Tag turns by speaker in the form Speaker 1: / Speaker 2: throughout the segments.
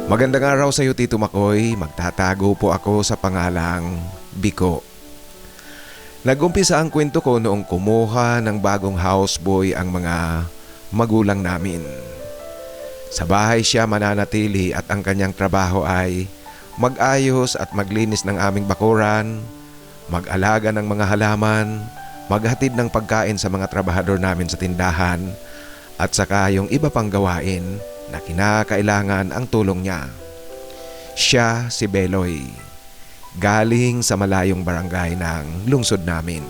Speaker 1: Magandang araw sa iyo, Tito Makoy. Magtatago po ako sa pangalang Biko. Nag-umpisa ang kwento ko noong kumuha ng bagong houseboy ang mga magulang namin. Sa bahay siya mananatili at ang kanyang trabaho ay mag-ayos at maglinis ng aming bakuran, mag-alaga ng mga halaman, maghatid ng pagkain sa mga trabahador namin sa tindahan at saka yung iba pang gawain na kinakailangan ang tulong niya. Siya si Beloy, galing sa malayong barangay ng lungsod namin.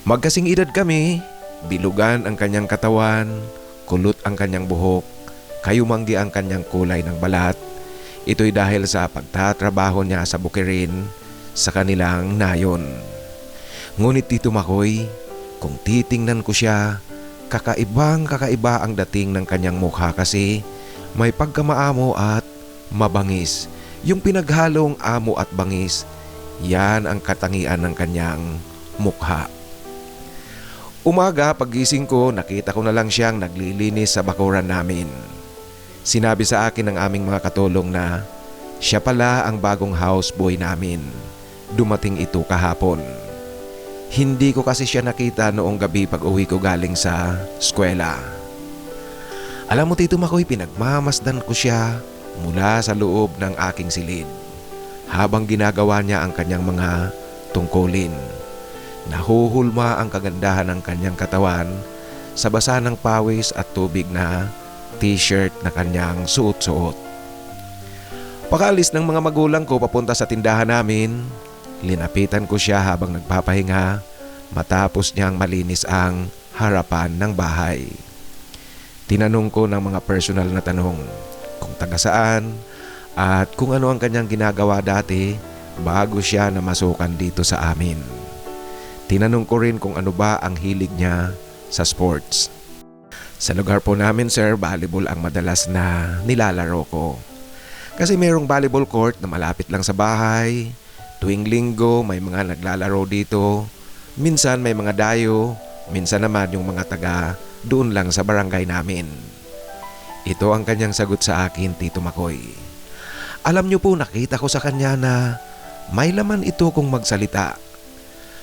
Speaker 1: Magkasing edad kami, bilugan ang kanyang katawan, kulot ang kanyang buhok, kayumanggi ang kanyang kulay ng balat. Ito'y dahil sa pagtatrabaho niya sa bukirin sa kanilang nayon. Ngunit Tito Makoy, kung titingnan ko siya, kakaiba ang dating ng kanyang mukha kasi may pagkamaamo at mabangis. Yung pinaghalong amo at bangis, yan ang katangian ng kanyang mukha. Umaga pagising ko, nakita ko na lang siyang naglilinis sa bakuran namin. Sinabi sa akin ng aming mga katulong na siya pala ang bagong houseboy namin. Dumating ito kahapon. Hindi ko kasi siya nakita noong gabi pag uwi ko galing sa eskwela. Alam mo Tito Makoy, pinagmamasdan ko siya mula sa loob ng aking silid habang ginagawa niya ang kanyang mga tungkulin. Nahuhulma ang kagandahan ng kanyang katawan sa basa ng pawis at tubig na t-shirt na kanyang suot-suot. Pagkaalis ng mga magulang ko papunta sa tindahan namin, linapitan ko siya habang nagpapahinga matapos niyang malinis ang harapan ng bahay. Tinanong ko ng mga personal na tanong kung taga saan at kung ano ang kanyang ginagawa dati bago siya namasukan dito sa amin. Tinanong ko rin kung ano ba ang hilig niya sa sports. Sa lugar po namin, sir, volleyball ang madalas na nilalaro ko. Kasi mayroong volleyball court na malapit lang sa bahay. Tuwing linggo may mga naglalaro dito. Minsan may mga dayo, minsan naman yung mga taga doon lang sa barangay namin. Ito ang kanyang sagot sa akin, Tito Makoy. Alam niyo po, nakita ko sa kanya na may laman ito kung magsalita.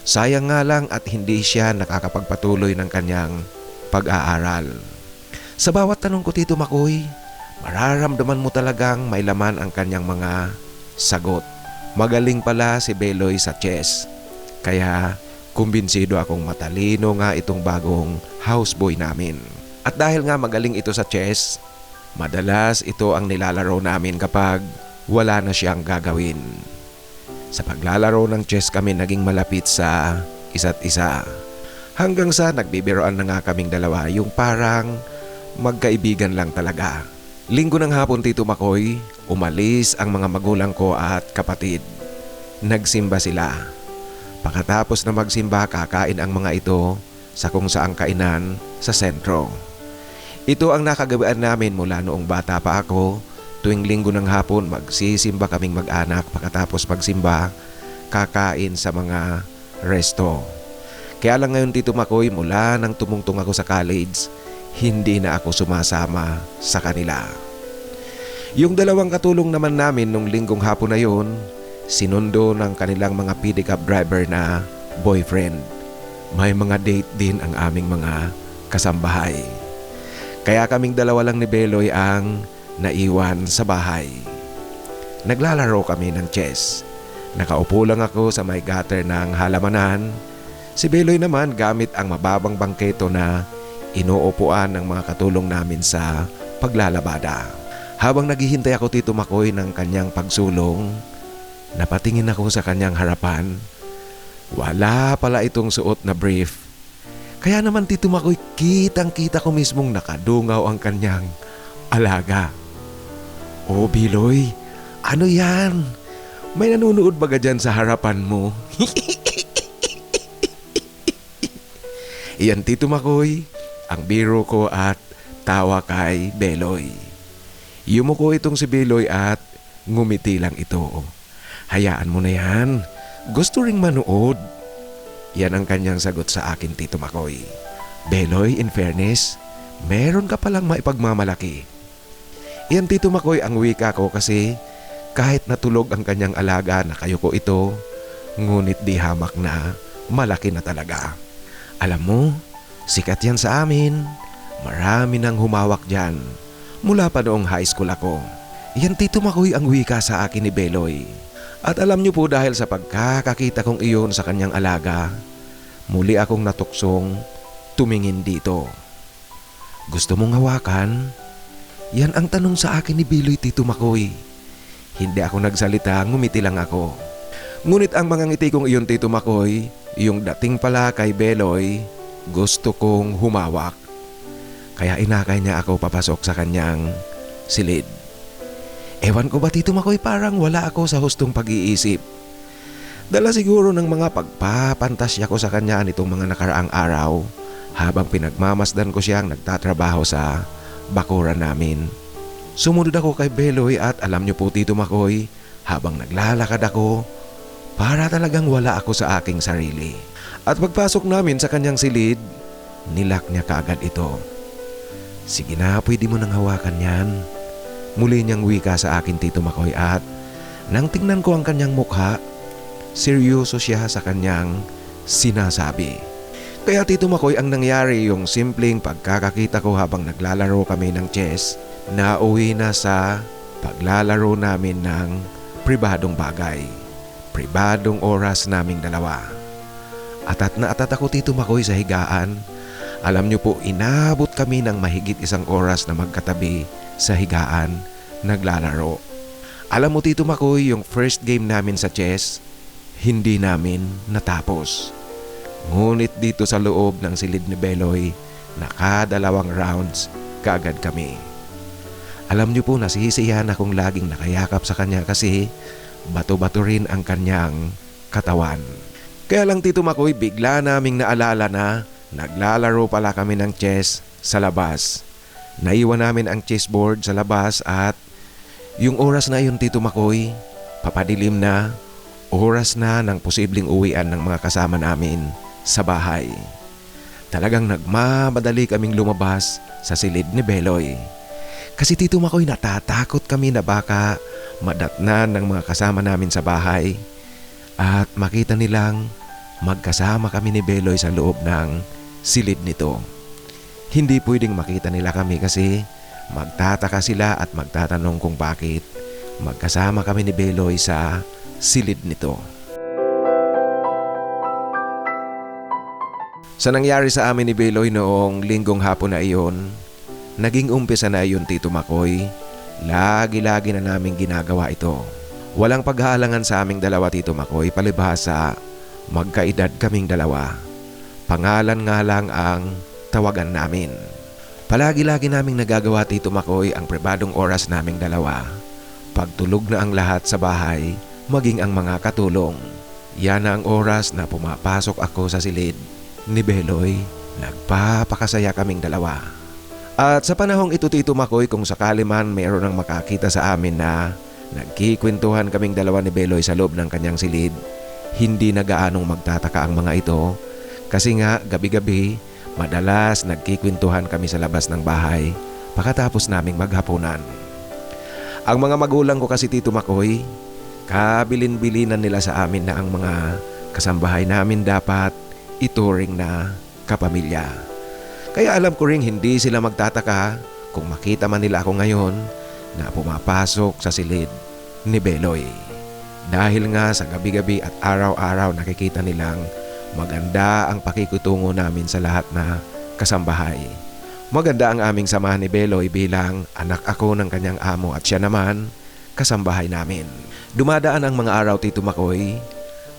Speaker 1: Sayang nga lang at hindi siya nakakapagpatuloy ng kanyang pag-aaral. Sa bawat tanong ko, Tito Makoy, mararamdaman mo talagang may laman ang kanyang mga sagot. Magaling pala si Beloy sa chess. Kaya kumbinsido akong matalino nga itong bagong houseboy namin. At dahil nga magaling ito sa chess, madalas ito ang nilalaro namin kapag wala na siyang gagawin. Sa paglalaro ng chess kami naging malapit sa isa't isa. Hanggang sa nagbibiroan na nga kaming dalawa, yung parang magkaibigan lang talaga. Linggo ng hapon, Tito Makoy, umalis ang mga magulang ko at kapatid. Nagsimba sila. Pagkatapos na magsimba, kakain ang mga ito sa kung saang kainan sa sentro. Ito ang nakagawian namin mula noong bata pa ako. Tuwing linggo ng hapon, magsisimba kaming mag-anak. Pagkatapos magsimba, kakain sa mga resto. Kaya lang ngayon, Tito Makoy, mula nang tumungtong ako sa college, hindi na ako sumasama sa kanila. Yung dalawang katulong naman namin nung linggong hapon na yun, sinundo ng kanilang mga pick-up driver na boyfriend. May mga date din ang aming mga kasambahay. Kaya kaming dalawa lang ni Beloy ang naiwan sa bahay. Naglalaro kami ng chess. Nakaupo lang ako sa may gutter ng halamanan. Si Beloy naman gamit ang mababang bangketo na inuupuan ng mga katulong namin sa paglalabada. Habang naghihintay ako, Tito Makoy, ng kanyang pagsulong, napatingin ako sa kanyang harapan. Wala pala itong suot na brief. Kaya naman, Tito Makoy, kitang-kita ko mismong nakadungaw ang kanyang alaga. Oh, Beloy, ano yan? May nanunood ba dyan sa harapan mo? Iyan, Tito Makoy, ang biro ko at tawa kay Beloy. Yumuko itong si Beloy at ngumiti lang ito. Hayaan mo na yan. Gusto ring manood. Yan ang kanyang sagot sa akin, Tito Makoy. Beloy, in fairness, meron ka palang maipagmamalaki. Yan Tito Makoy ang wika ko kasi kahit natulog ang kanyang alaga na kayo ko ito, ngunit di hamak na, malaki na talaga. Alam mo, sikat yan sa amin. Marami nang humawak dyan. Mula pa noong high school ako. Yan Tito Makoy ang wika sa akin ni Beloy. At alam niyo po dahil sa pagkakakita kong iyon sa kanyang alaga, muli akong natuksong tumingin dito. Gusto mong hawakan? Yan ang tanong sa akin ni Beloy Tito Makoy. Hindi ako nagsalita, ngumiti lang ako. Ngunit ang mga ngiti kong iyon Tito Makoy, yung dating pala kay Beloy, gusto kong humawak. Kaya inakay niya ako papasok sa kanyang silid. Ewan ko ba Tito Makoy, parang wala ako sa hustong pag-iisip. Dala siguro ng mga pagpapantasya ko sa kanya nitong mga nakaraang araw habang pinagmamasdan ko siyang nagtatrabaho sa bakuran namin. Sumunod ako kay Beloy at alam niyo po Tito Makoy, habang naglalakad ako, para talagang wala ako sa aking sarili. At pagpasok namin sa kanyang silid, nilak niya kaagad ito. Sige na, pwede mo nang hawakan yan. Muli niyang wika sa akin Tito Makoy at nang tingnan ko ang kanyang mukha, seryoso siya sa kanyang sinasabi. Kaya Tito Makoy ang nangyari yung simpleng pagkakakita ko habang naglalaro kami ng chess, nauwi na sa paglalaro namin ng pribadong bagay, pribadong oras naming dalawa. Atat na atat ako Tito Makoy sa higaan. Alam niyo po, inabot kami ng mahigit 1 oras na magkatabi sa higaan, naglalaro. Alam mo Tito Makoy, yung first game namin sa chess, hindi namin natapos. Ngunit dito sa loob ng silid ni Beloy, nakadalawang rounds kaagad kami. Alam niyo po, nasisiyahan akong laging nakayakap sa kanya kasi bato-bato rin ang kanyang katawan. Kaya lang Tito Makoy, bigla naming naalala na naglalaro pala kami ng chess sa labas. Naiwan namin ang chessboard sa labas at yung oras na yun Tito Makoy, papadilim na, oras na ng posibleng uwian ng mga kasama namin sa bahay. Talagang nagmamadali kaming lumabas sa silid ni Beloy. Kasi Tito Makoy, natatakot kami na baka madatnan ng mga kasama namin sa bahay at makita nilang magkasama kami ni Beloy sa loob ng silid nito. Hindi pwedeng makita nila kami kasi magtataka sila at magtatanong kung bakit magkasama kami ni Beloy sa silid nito. Sa nangyari sa amin ni Beloy noong linggong hapon na iyon, naging umpisa na iyon Tito Makoy. Lagi-lagi na naming ginagawa ito. Walang paghahalangan sa aming dalawa Tito Makoy, palibhasa magkaedad kaming dalawa. Pangalan nga lang ang tawagan namin. Palagi-lagi naming nagagawa Tito Makoy ang pribadong oras naming dalawa. Pagtulog na ang lahat sa bahay, maging ang mga katulong. Yan ang oras na pumapasok ako sa silid ni Beloy. Nagpapakasaya kaming dalawa. At sa panahong ito Tito Makoy, kung sakali man mayroon ang makakita sa amin na nagkikwentuhan kaming dalawa ni Beloy sa loob ng kanyang silid, hindi na gaanong magtataka ang mga ito kasi nga gabi-gabi madalas nagkikwentuhan kami sa labas ng bahay pagkatapos naming maghapunan. Ang mga magulang ko kasi Tito Makoy, kabilin-bilinan nila sa amin na ang mga kasambahay namin dapat ituring na kapamilya. Kaya alam ko ring hindi sila magtataka kung makita man nila ako ngayon na pumapasok sa silid ni Beloy. Dahil nga sa gabi-gabi at araw-araw nakikita nilang maganda ang pakikutungo namin sa lahat na kasambahay. Maganda ang aming samahan ni Beloy bilang anak ako ng kanyang amo at siya naman kasambahay namin. Dumadaan ang mga araw Tito Makoy,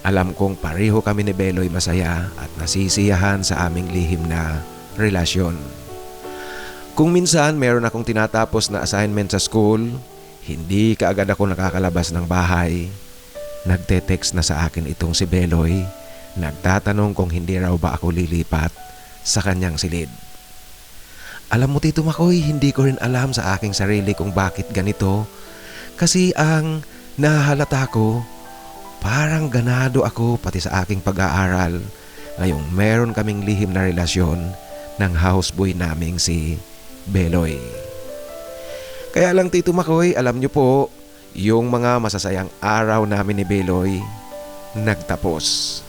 Speaker 1: alam kong pareho kami ni Beloy masaya at nasisiyahan sa aming lihim na relasyon. Kung minsan meron akong tinatapos na assignment sa school, hindi kaagad ako nakakalabas ng bahay. Nagte-text na sa akin itong si Beloy, nagtatanong kung hindi raw ba ako lilipat sa kanyang silid. Alam mo Tito Makoy, hindi ko rin alam sa aking sarili kung bakit ganito. Kasi ang nahalata ko, parang ganado ako pati sa aking pag-aaral ngayong meron kaming lihim na relasyon ng houseboy naming si Beloy. Kaya lang Tito Makoy, alam niyo po, yung mga masasayang araw namin ni Beloy, nagtapos.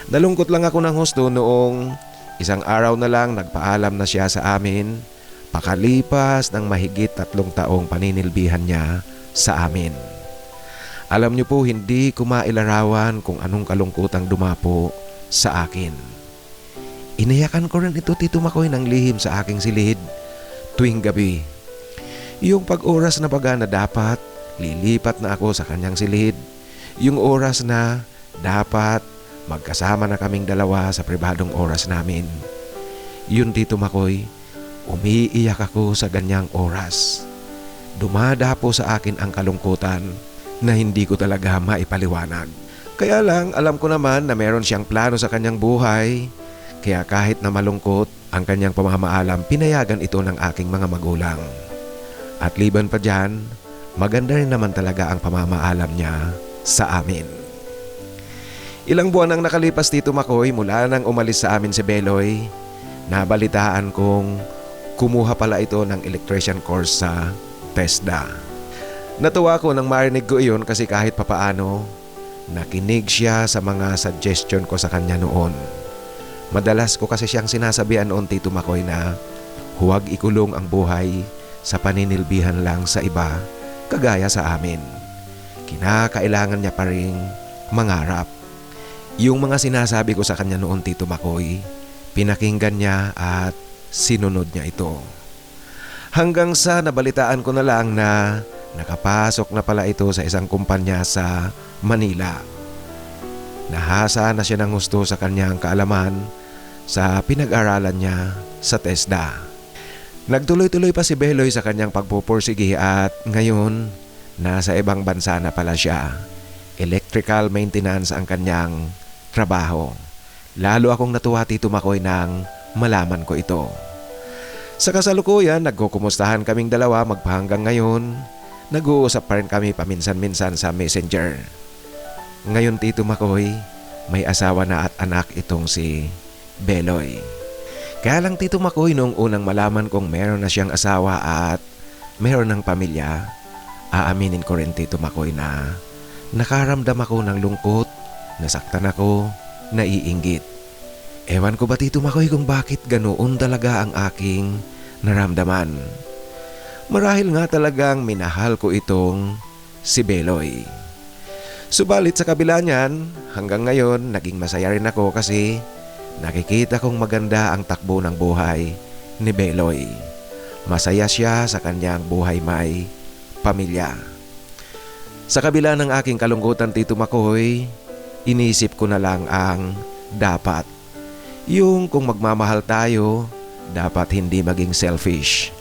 Speaker 1: Nalungkot lang ako ng husto noong isang araw na lang nagpaalam na siya sa amin, pakalipas ng mahigit 3 taong paninilbihan niya sa amin. Alam niyo po, hindi ko mailarawan kung anong kalungkutang dumapo sa akin. Iniyakan ko rin ito Tito Makoy ng lihim sa aking silid tuwing gabi. Yung pag-oras na baga na dapat lilipat na ako sa kanyang silid, yung oras na dapat magkasama na kaming dalawa sa pribadong oras namin. Yun Tito Makoy, umiiyak ako sa ganyang oras. Dumadapo sa akin ang kalungkutan na hindi ko talaga maipaliwanag. Kaya lang alam ko naman na meron siyang plano sa kanyang buhay, kaya kahit na malungkot ang kanyang pamamaalam, pinayagan ito ng aking mga magulang. At liban pa dyan, maganda rin naman talaga ang pamamaalam niya sa amin. Ilang buwan ang nakalipas Tito Makoy mula nang umalis sa amin si Beloy, nabalitaan kong kumuha pala ito ng electrician course sa TESDA. Natuwa ko nang marinig ko iyon kasi kahit papaano, nakinig siya sa mga suggestion ko sa kanya noon. Madalas ko kasi siyang sinasabihan noon Tito Makoy na huwag ikulong ang buhay sa paninilbihan lang sa iba kagaya sa amin. Kinakailangan niya pa ring mangarap. Yung mga sinasabi ko sa kanya noon Tito Makoy, pinakinggan niya at sinunod niya ito. Hanggang sa nabalitaan ko na lang na nakapasok na pala ito sa isang kumpanya sa Manila. Nahasa na siya ng gusto sa kanyang kaalaman sa pinag-aralan niya sa TESDA. Nagtuloy-tuloy pa si Beloy sa kanyang pagpupursige at ngayon nasa ibang bansa na pala siya. Electrical maintenance ang kanyang trabaho. Lalo akong natuwa Tito Makoy nang malaman ko ito. Sa kasalukuyan, nagkukumustahan kaming dalawa magpahanggang ngayon. Nag-uusap pa rin kami paminsan-minsan sa Messenger. Ngayon Tito Makoy, may asawa na at anak itong si Beloy. Kaya lang Tito Makoy, nung unang malaman kong meron na siyang asawa at meron ng pamilya, aaminin ko rin Tito Makoy na nakaramdam ako ng lungkot, nasaktan ako, naiinggit. Ewan ko ba Tito Makoy kung bakit ganoon talaga ang aking naramdaman. Marahil nga talagang minahal ko itong si Beloy. Subalit sa kabila niyan, hanggang ngayon naging masaya rin ako kasi nakikita kong maganda ang takbo ng buhay ni Beloy. Masaya siya sa kanyang buhay may pamilya. Sa kabila ng aking kalungkutan Tito Makoy, inisip ko na lang ang dapat. Yung kung magmamahal tayo, dapat hindi maging selfish.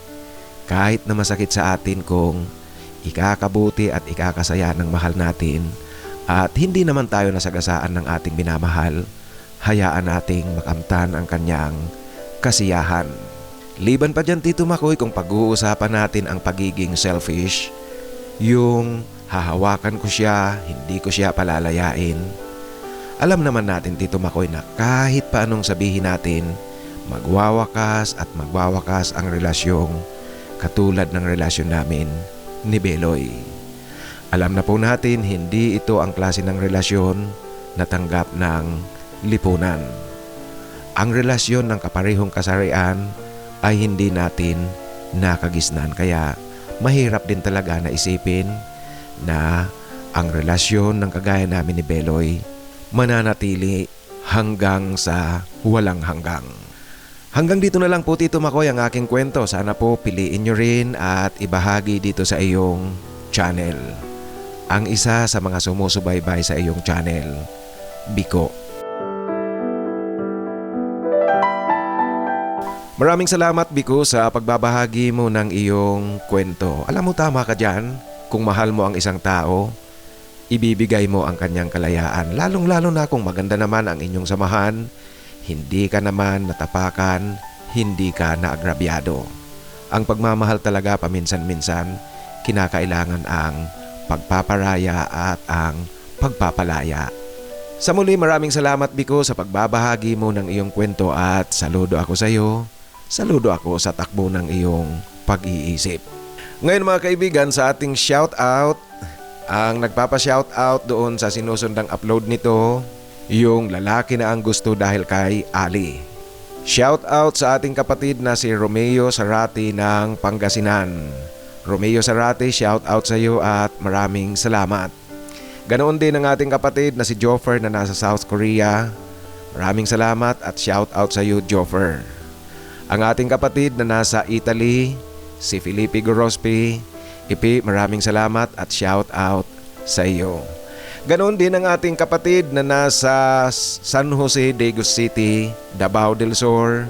Speaker 1: Kahit na masakit sa atin kung ikakabuti at ikakasaya ng mahal natin at hindi naman tayo nasagasaan ng ating minamahal, hayaan nating makamtan ang kanyang kasiyahan. Liban pa dyan Tito Makoy kung pag-uusapan natin ang pagiging selfish, yung hahawakan ko siya, hindi ko siya palalayain. Alam naman natin Tito Makoy na kahit paanong sabihin natin, magwawakas at magwawakas ang relasyong katulad ng relasyon namin ni Beloy. Alam na po natin hindi ito ang klase ng relasyon na tanggap ng lipunan. Ang relasyon ng kaparehong kasarian ay hindi natin nakagisnan, kaya mahirap din talaga na isipin na ang relasyon ng kagaya namin ni Beloy mananatili hanggang sa walang hanggang. Hanggang dito na lang po Tito Makoy ang aking kwento. Sana po piliin nyo rin at ibahagi dito sa iyong channel. Ang isa sa mga sumusubaybay sa iyong channel, Biko. Maraming salamat Biko sa pagbabahagi mo ng iyong kwento. Alam mo tama ka dyan, kung mahal mo ang isang tao, ibibigay mo ang kanyang kalayaan. Lalong-lalo na kung maganda naman ang inyong samahan, hindi ka naman natapakan, hindi ka naagrabyado. Ang pagmamahal talaga paminsan-minsan, kinakailangan ang pagpaparaya at ang pagpapalaya. Sa muli, maraming salamat Biko sa pagbabahagi mo ng iyong kwento at saludo ako sa iyo. Saludo ako sa takbo ng iyong pag-iisip. Ngayon mga kaibigan, sa ating shoutout, ang nagpapa-shoutout doon sa sinusundang upload nito, yung lalaki na ang gusto dahil kay Ali. Shoutout sa ating kapatid na si Romeo Sarati ng Pangasinan. Romeo Sarati, shoutout sa iyo at maraming salamat. Ganoon din ang ating kapatid na si Joffer na nasa South Korea. Maraming salamat at shoutout sa iyo, Joffer. Ang ating kapatid na nasa Italy, si Felipe Gorospi. Ipi, maraming salamat at shout out sa iyo. Ganoon din ang ating kapatid na nasa San Jose, Dagus City, Davao del Sur,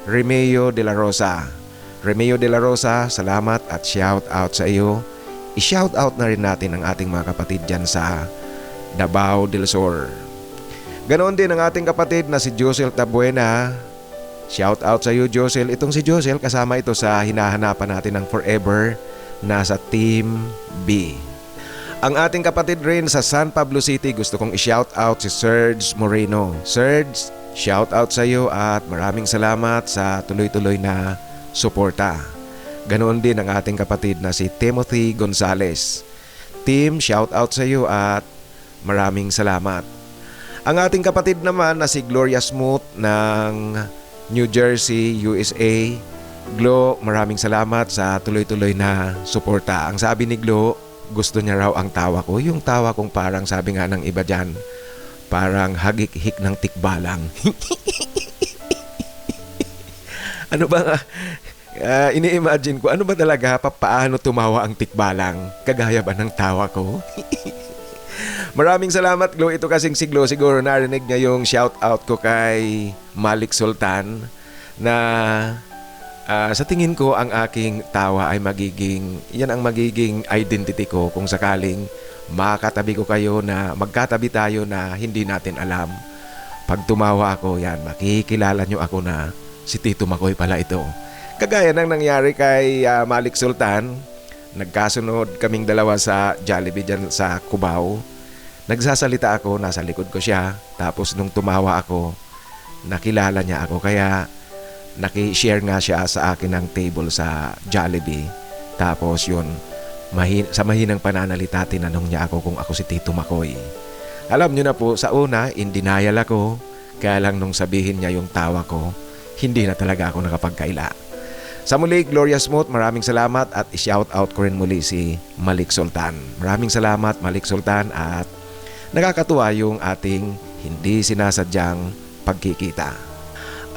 Speaker 1: Remeo de la Rosa. Remeo de la Rosa, salamat at shout out sa iyo. I-shout out na rin natin ang ating mga kapatid dyan sa Davao del Sur. Ganoon din ang ating kapatid na si Josel Tabuena. Shout out sa iyo, Josel. Itong si Josel, kasama ito sa hinahanapan natin ng Forever, nasa Team B. Ang ating kapatid rin sa San Pablo City, gusto kong i-shout out si Serge Moreno. Serge, shout out sa iyo at maraming salamat sa tuloy-tuloy na suporta. Ganoon din ang ating kapatid na si Timothy Gonzales. Tim, shout out sa iyo at maraming salamat. Ang ating kapatid naman na si Gloria Smooth ng New Jersey, USA. Glo, maraming salamat sa tuloy-tuloy na suporta. Ang sabi ni Glo, gusto niya raw ang tawa ko. Yung tawa kong parang sabi nga ng iba dyan, parang hagik-hik ng tikbalang. Ano ba nga? Ini-imagine ko, ano ba talaga, paano tumawa ang tikbalang? Kagaya ba ng tawa ko? Maraming salamat, Glo. Ito kasing si Glo, siguro narinig niya yung shoutout ko kay Malik Sultan na sa tingin ko ang aking tawa ay yan ang magiging identity ko kung sakaling makatabi ko kayo na magkatabi tayo na hindi natin alam. Pag tumawa ako, yan, makikilala nyo ako na si Tito Makoy pala ito. Kagaya ng nangyari kay Malik Sultan, nagkasunod kaming dalawa sa Jollibee dyan sa Cubao. Nagsasalita ako, nasa likod ko siya. Tapos nung tumawa ako, nakilala niya ako. Kaya naki-share nga siya sa akin ng table sa Jollibee. Tapos yun, sa mahinang pananalita, tinanong niya ako kung ako si Tito Makoy. Alam niyo na po, sa una, in denial ako. Kaya lang nung sabihin niya yung tawa ko, hindi na talaga ako nakapagkaila. Sa muli, Gloria Smooth, maraming salamat at i-shout out ko rin muli si Malik Sultan. Maraming salamat, Malik Sultan, at nakakatuwa yung ating hindi sinasadyang pagkikita.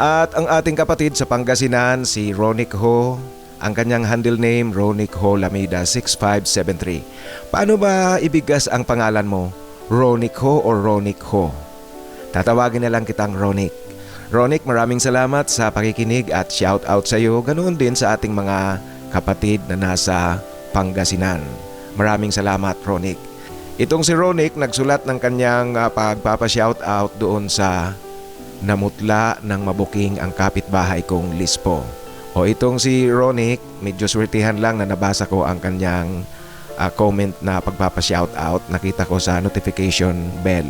Speaker 1: At ang ating kapatid sa Pangasinan, si Ronick Ho, ang kanyang handle name, Ronick Ho Lamida 6573. Paano ba ibigas ang pangalan mo? Ronick Ho o Ronick Ho? Tatawagin na lang kitang Ronick. Ronick, maraming salamat sa pakikinig at shout out sa iyo. Ganoon din sa ating mga kapatid na nasa Pangasinan. Maraming salamat, Ronick. Itong si Ronick nagsulat ng kanyang pagpapa-shoutout doon sa namutla ng mabuking ang kapitbahay kong Lispo. O itong si Ronick, medyo swertihan lang na nabasa ko ang kanyang comment na pagpapa-shoutout. Nakita ko sa notification bell.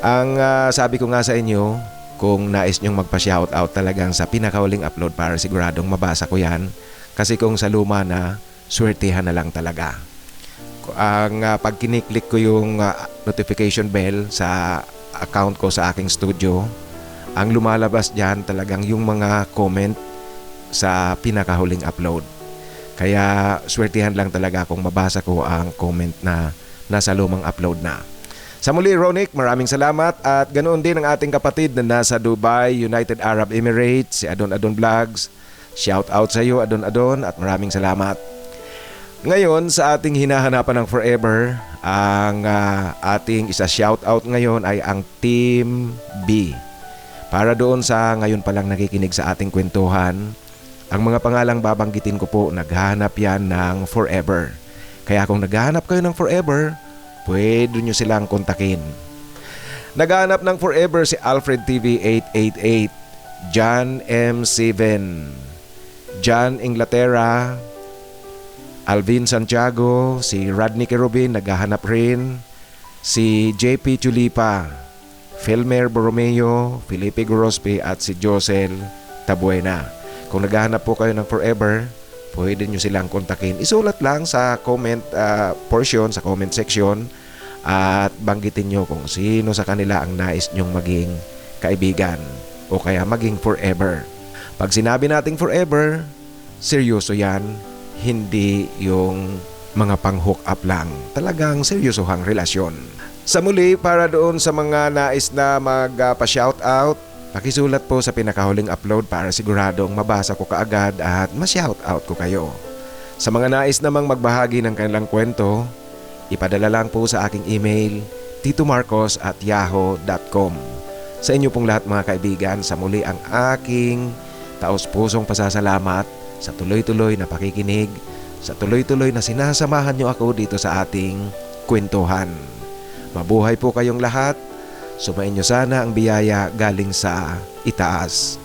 Speaker 1: Ang sabi ko nga sa inyo, kung nais nyong magpa-shoutout talagang sa pinakauling upload para siguradong mabasa ko yan. Kasi kung sa luma na, swertihan na lang talaga. Ang pag kiniklik ko yung notification bell sa account ko sa aking studio, ang lumalabas dyan talagang yung mga comment sa pinakahuling upload. Kaya swertihan lang talaga kung mabasa ko ang comment na nasa lumang upload na. Sa muli, Ronick, maraming salamat at ganoon din ang ating kapatid na nasa Dubai, United Arab Emirates, si Adon Adon Vlogs. Shout out sa iyo, Adon Adon, at maraming salamat. Ngayon, sa ating hinahanapan ng Forever, ang ating isa shoutout ngayon ay ang Team B. Para doon sa ngayon palang nakikinig sa ating kwentuhan, ang mga pangalang babanggitin ko po, naghahanap yan ng Forever. Kaya kung naghahanap kayo ng Forever, pwede nyo silang kontakin. Naghahanap ng Forever si Alfred TV 888, John M7, John Inglaterra, Alvin Santiago, si Rodney Kerubin, naghahanap rin, si JP Chulipa, Filmer Borromeo, Felipe Gorospe at si Josel Tabuena. Kung naghahanap po kayo ng Forever, pwede nyo silang kontakin. Isulat lang sa comment portion, sa comment section, at banggitin nyo kung sino sa kanila ang nais nyong maging kaibigan o kaya maging forever. Pag sinabi nating forever, seryoso yan, hindi yung mga pang-hook up lang. Talagang seryosohang relasyon. Sa muli, para doon sa mga nais na magpa-shoutout, pakisulat po sa pinakahuling upload para siguradong mabasa ko kaagad at ma-shoutout ko kayo. Sa mga nais namang magbahagi ng kanilang kwento, ipadala lang po sa aking email, titomarcos@yahoo.com. Sa inyo pong lahat mga kaibigan, sa muli ang aking taos-pusong pasasalamat sa tuloy-tuloy na pakikinig, sa tuloy-tuloy na sinasamahan nyo ako dito sa ating kwentuhan. Mabuhay po kayong lahat. Sumain nyo sana ang biyaya galing sa itaas.